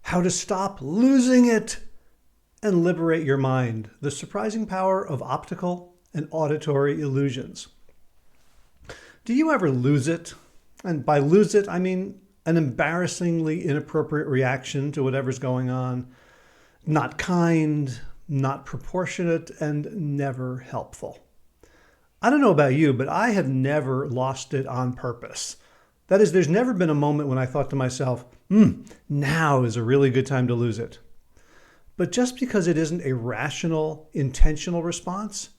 how to stop losing it, and liberate your mind, the surprising power of optical and auditory illusions. Do you ever lose it? And by lose it, I mean an embarrassingly inappropriate reaction to whatever's going on, not kind, not proportionate, and never helpful. I don't know about you, but I have never lost it on purpose. That is, there's never been a moment when I thought to myself, now is a really good time to lose it. But just because it isn't a rational, intentional response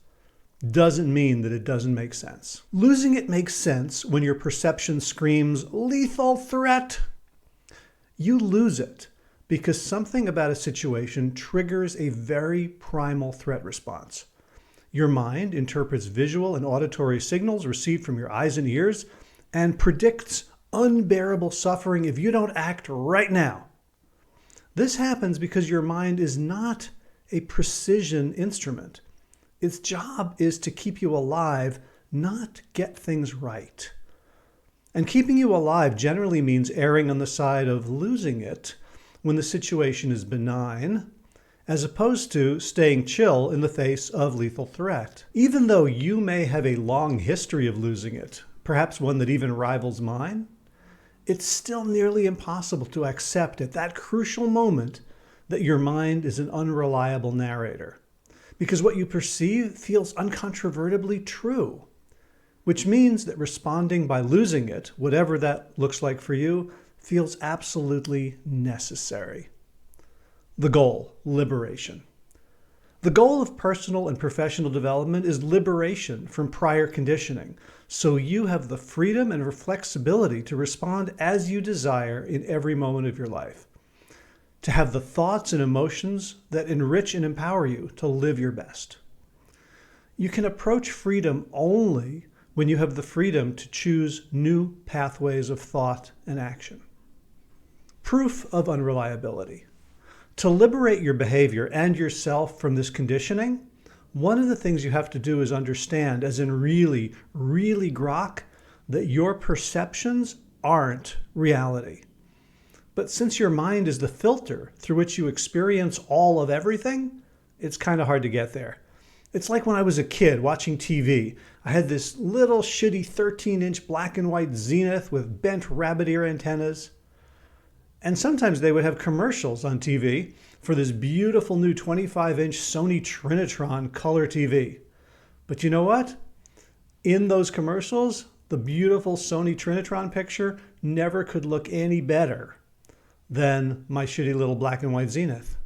doesn't mean that it doesn't make sense. Losing it makes sense when your perception screams lethal threat. You lose it because something about a situation triggers a very primal threat response. Your mind interprets visual and auditory signals received from your eyes and ears and predicts unbearable suffering if you don't act right now. This happens because your mind is not a precision instrument. Its job is to keep you alive, not get things right. And keeping you alive generally means erring on the side of losing it when the situation is benign, as opposed to staying chill in the face of lethal threat. Even though you may have a long history of losing it, perhaps one that even rivals mine, it's still nearly impossible to accept at that crucial moment that your mind is an unreliable narrator, because what you perceive feels uncontrovertibly true, which means that responding by losing it, whatever that looks like for you, feels absolutely necessary. The goal, liberation. The goal of personal and professional development is liberation from prior conditioning, so you have the freedom and flexibility to respond as you desire in every moment of your life, to have the thoughts and emotions that enrich and empower you to live your best. You can approach freedom only when you have the freedom to choose new pathways of thought and action. Proof of unreliability. To liberate your behavior and yourself from this conditioning, one of the things you have to do is understand, as in really, really grok, that your perceptions aren't reality. But since your mind is the filter through which you experience all of everything, it's kind of hard to get there. It's like when I was a kid watching TV. I had this little shitty 13-inch black and white Zenith with bent rabbit ear antennas. And sometimes they would have commercials on TV for this beautiful new 25-inch Sony Trinitron color TV. But you know what? In those commercials, the beautiful Sony Trinitron picture never could look any better than my shitty little black and white Zenith.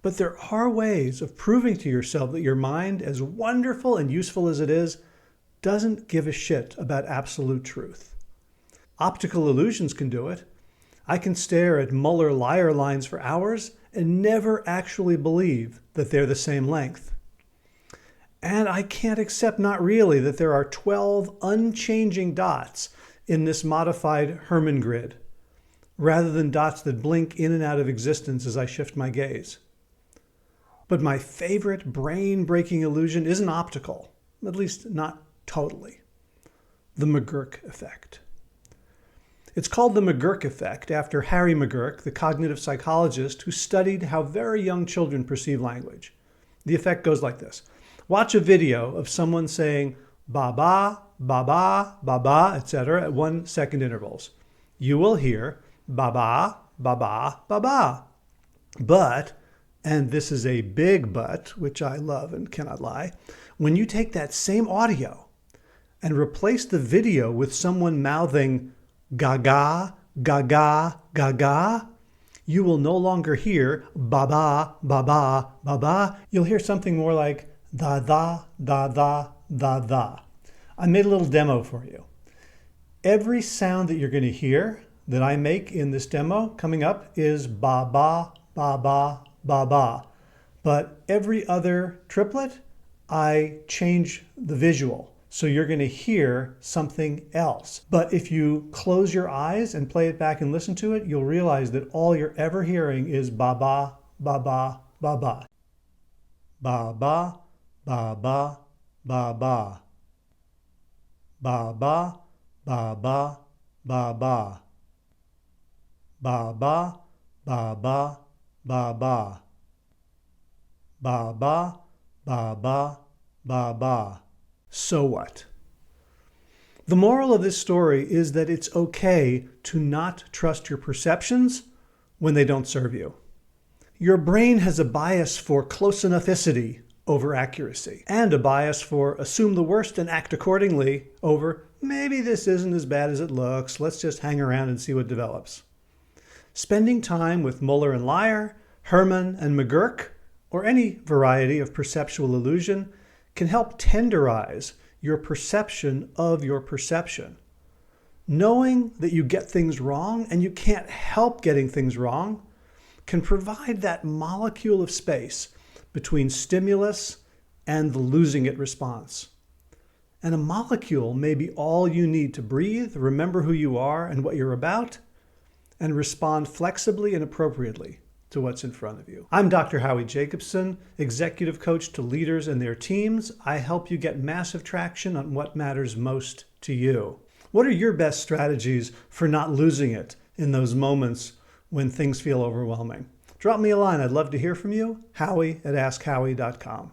But there are ways of proving to yourself that your mind, as wonderful and useful as it is, doesn't give a shit about absolute truth. Optical illusions can do it. I can stare at Muller-Lyer lines for hours and never actually believe that they're the same length. And I can't accept, not really, that there are 12 unchanging dots in this modified Hermann grid, rather than dots that blink in and out of existence as I shift my gaze. But my favorite brain-breaking illusion isn't optical, at least not totally. The McGurk effect. It's called the McGurk effect after Harry McGurk, the cognitive psychologist who studied how very young children perceive language. The effect goes like this. Watch a video of someone saying ba-ba, ba-ba, ba-ba, etc. at 1 second intervals. You will hear ba-ba, ba-ba, ba-ba. But, and this is a big but, which I love and cannot lie, when you take that same audio and replace the video with someone mouthing gaga, gaga, gaga, you will no longer hear ba-ba, ba-ba, ba-ba. You'll hear something more like da-da, da-da, da-da. I made a little demo for you. Every sound that you're going to hear that I make in this demo coming up is ba-ba, ba-ba, ba-ba. But every other triplet, I change the visual. So you're going to hear something else. But if you close your eyes and play it back and listen to it, you'll realize that all you're ever hearing is ba-ba, ba-ba, ba-ba. Ba-ba, ba-ba, ba-ba. Ba-ba, ba-ba, ba-ba. Ba-ba, ba ba, ba ba, ba ba, ba ba, ba ba. So what? The moral of this story is that it's okay to not trust your perceptions when they don't serve you. Your brain has a bias for close enoughicity over accuracy, and a bias for assume the worst and act accordingly over maybe this isn't as bad as it looks, let's just hang around and see what develops. Spending time with Muller and Lyer, Herman and McGurk, or any variety of perceptual illusion can help tenderize your perception of your perception. Knowing that you get things wrong and you can't help getting things wrong can provide that molecule of space between stimulus and the losing it response. And a molecule may be all you need to breathe, remember who you are and what you're about, and respond flexibly and appropriately to what's in front of you. I'm Dr. Howie Jacobson, executive coach to leaders and their teams. I help you get massive traction on what matters most to you. What are your best strategies for not losing it in those moments when things feel overwhelming? Drop me a line. I'd love to hear from you. Howie@askhowie.com.